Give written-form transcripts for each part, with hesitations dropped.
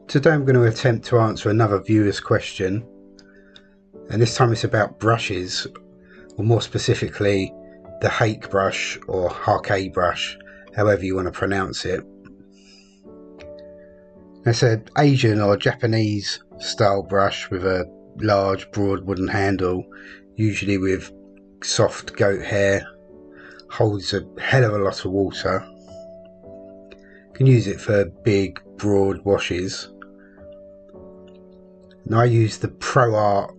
Today I'm going to attempt to answer another viewer's question, and this time it's about brushes, or more specifically the Hake brush or Hake brush, however you want to pronounce it. It's an Asian or Japanese style brush with a large broad wooden handle, usually with soft goat hair, holds a hell of a lot of water. You can use it for big broad washes. And I use the Pro-Arte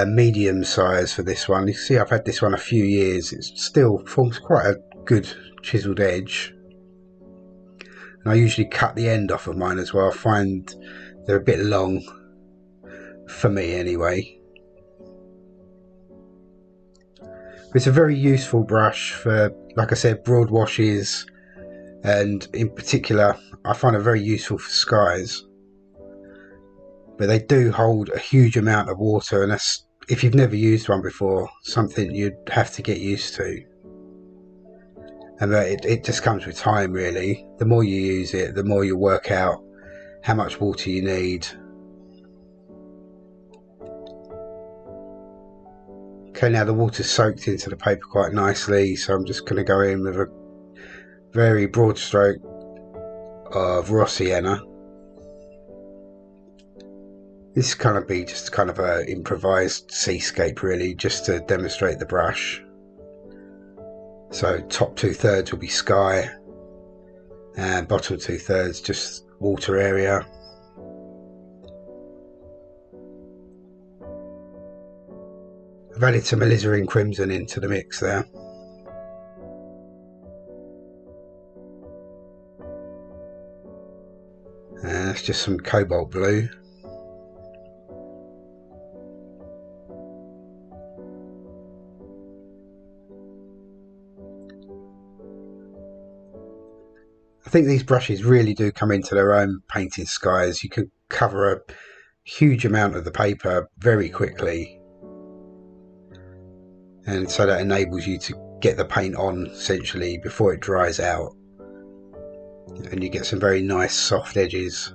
medium size for this one. You see I've had this one a few years. It still forms quite a good chiselled edge. And I usually cut the end off of mine as well. I find they're a bit long, for me anyway. But it's a very useful brush for, like I said, broad washes, and in particular I find it very useful for skies. But they do hold a huge amount of water, and that's, if you've never used one before, something you'd have to get used to. And it just comes with time, really. The more you use it, the more you work out how much water you need. Okay, now the water's soaked into the paper quite nicely, so I'm just going to go in with a very broad stroke of raw sienna. This is going to be just kind of an improvised seascape, really, just to demonstrate the brush. So top 2/3 will be sky, and bottom 2/3 just water area. I've added some alizarin crimson into the mix there. And that's just some cobalt blue. I think these brushes really do come into their own painting skies. You can cover a huge amount of the paper very quickly, and so that enables you to get the paint on essentially before it dries out, and you get some very nice soft edges,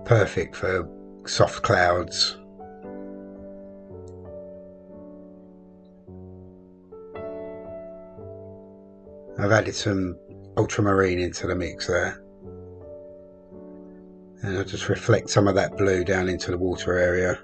perfect for soft clouds. I've added some ultramarine into the mix there, and I'll just reflect some of that blue down into the water area.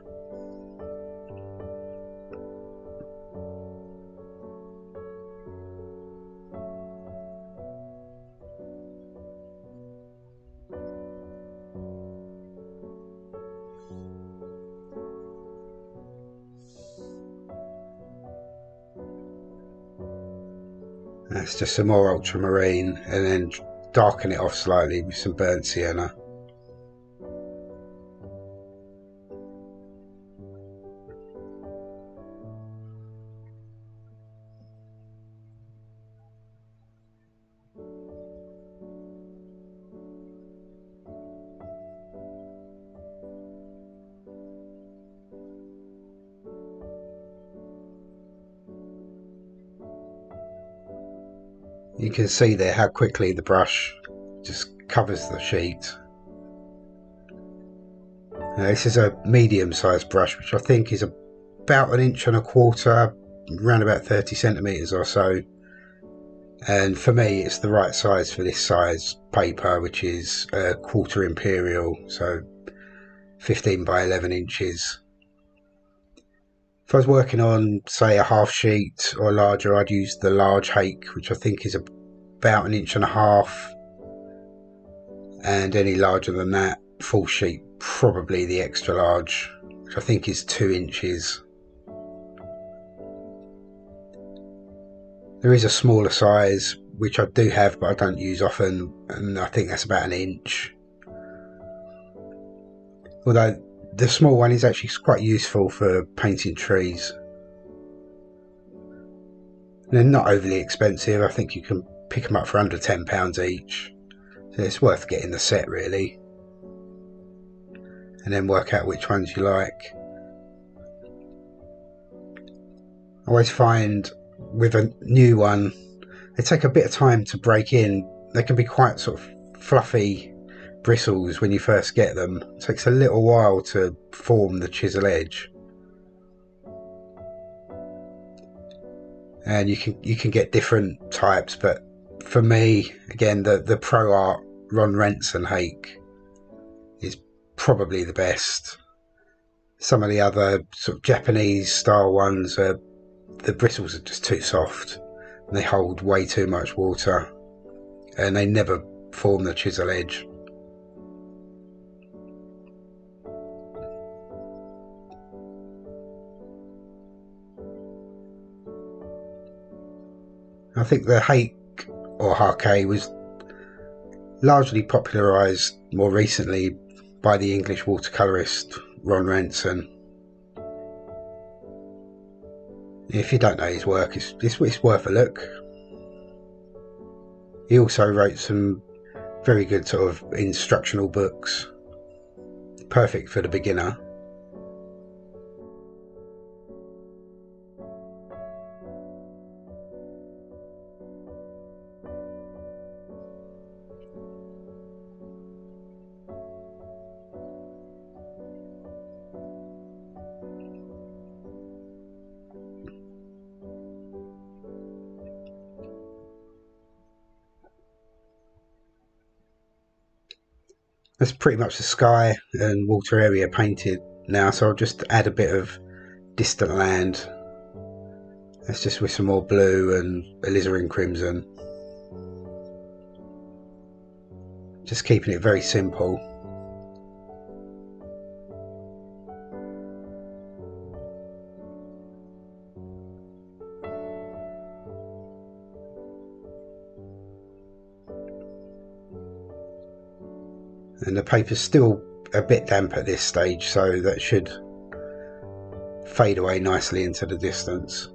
That's just some more ultramarine, and then darken it off slightly with some burnt sienna. You can see there how quickly the brush just covers the sheet. Now, this is a medium sized brush, which I think is about 1.25 inches, around about 30 centimeters or so. And for me, it's the right size for this size paper, which is a 1/4 imperial, so 15 by 11 inches. If I was working on, say, a half sheet or larger, I'd use the large Hake, which I think is about 1.5 inches, and any larger than that, full sheet, probably the extra large, which I think is 2 inches. There is a smaller size, which I do have, but I don't use often, and I think that's about 1 inch. Although the small one is actually quite useful for painting trees. They're not overly expensive. I think you can pick them up for under £10 each. So it's worth getting the set, really. And then work out which ones you like. I always find with a new one, they take a bit of time to break in. They can be quite sort of fluffy bristles when you first get them. It takes a little while to form the chisel edge, and you can get different types, but for me, again, the Pro-Arte Ranson Hake is probably the best. Some of the other sort of Japanese style ones are, the bristles are just too soft. They hold way too much water, and they never form the chisel edge. I think the Hake or Hake was largely popularised more recently by the English watercolourist Ranson. If you don't know his work, it's worth a look. He also wrote some very good sort of instructional books, perfect for the beginner. That's pretty much the sky and water area painted now, so I'll just add a bit of distant land. That's just with some more blue and alizarin crimson. Just keeping it very simple. And the paper's still a bit damp at this stage, so that should fade away nicely into the distance.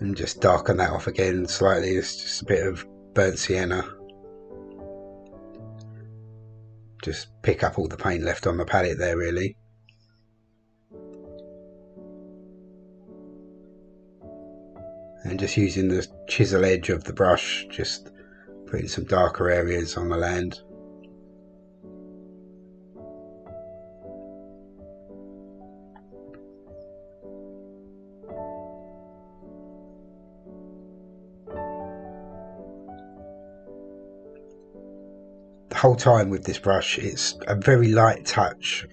And just darken that off again slightly. It's just a bit of burnt sienna. Just pick up all the paint left on the palette there, really. And just using the chisel edge of the brush, just putting some darker areas on the land. The whole time with this brush, it's a very light touch.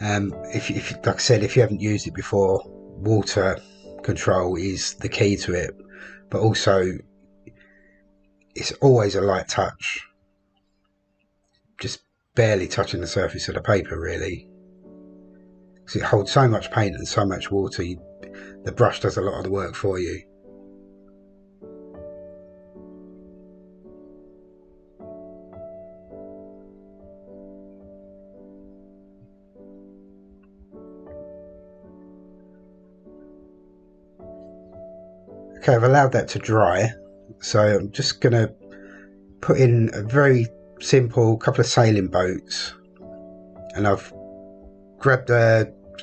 If like I said, if you haven't used it before, water control is the key to it, but also it's always a light touch, just barely touching the surface of the paper, really, because it holds so much paint and so much water. The brush does a lot of the work for you. Okay, I've allowed that to dry, so I'm just going to put in a very simple couple of sailing boats, and I've grabbed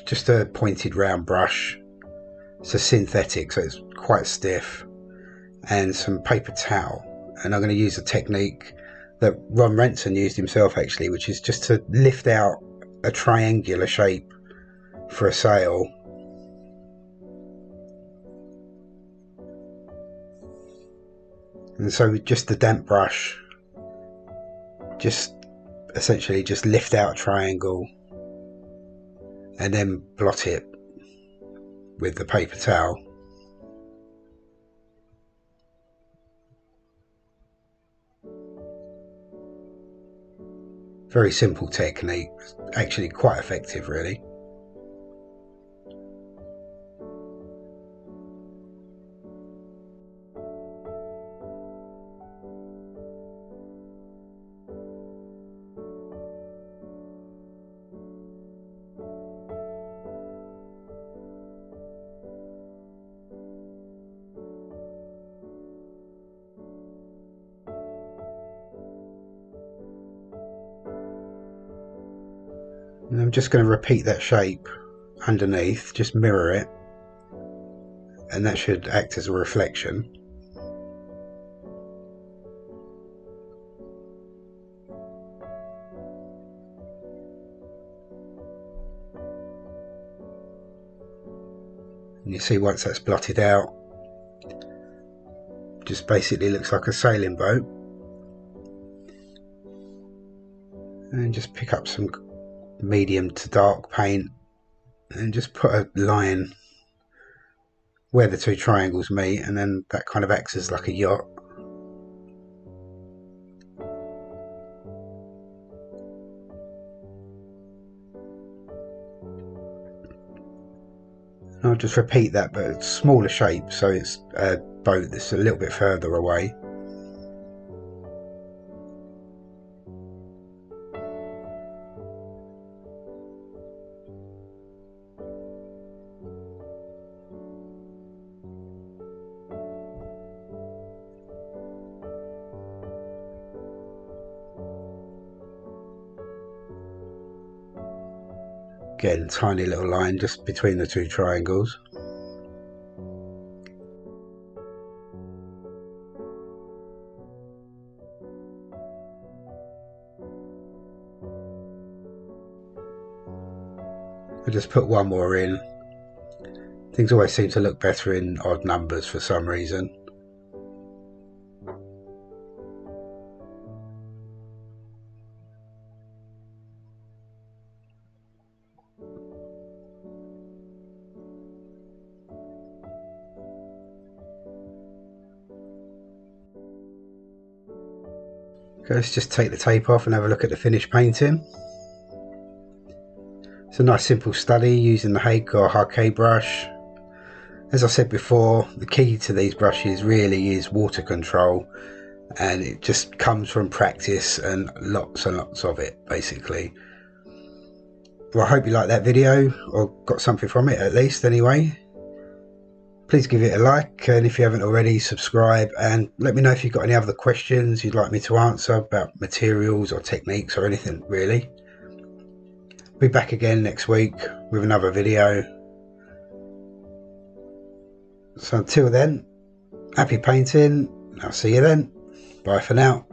just a pointed round brush. It's a synthetic, so it's quite stiff, and some paper towel, and I'm going to use a technique that Ranson used himself actually, which is just to lift out a triangular shape for a sail. And so with just the damp brush, just essentially just lift out a triangle and then blot it with the paper towel. Very simple technique, actually quite effective, really. And I'm just going to repeat that shape underneath, just mirror it, and that should act as a reflection. And you see once that's blotted out, just basically looks like a sailing boat. And just pick up some medium to dark paint and just put a line where the two triangles meet, and then that kind of acts as like a yacht. And I'll just repeat that, but it's smaller shape, so it's a boat that's a little bit further away. Again, tiny little line just between the two triangles. I just put one more in. Things always seem to look better in odd numbers for some reason. Okay, let's just take the tape off and have a look at the finished painting. It's a nice simple study using the Hake or Hake brush. As I said before, the key to these brushes really is water control, and it just comes from practice and lots of it, basically. Well, I hope you liked that video, or got something from it at least anyway. Please give it a like, and if you haven't already, subscribe, and let me know if you've got any other questions you'd like me to answer about materials or techniques or anything really. Be back again next week with another video. So until then, happy painting. I'll see you then. Bye for now.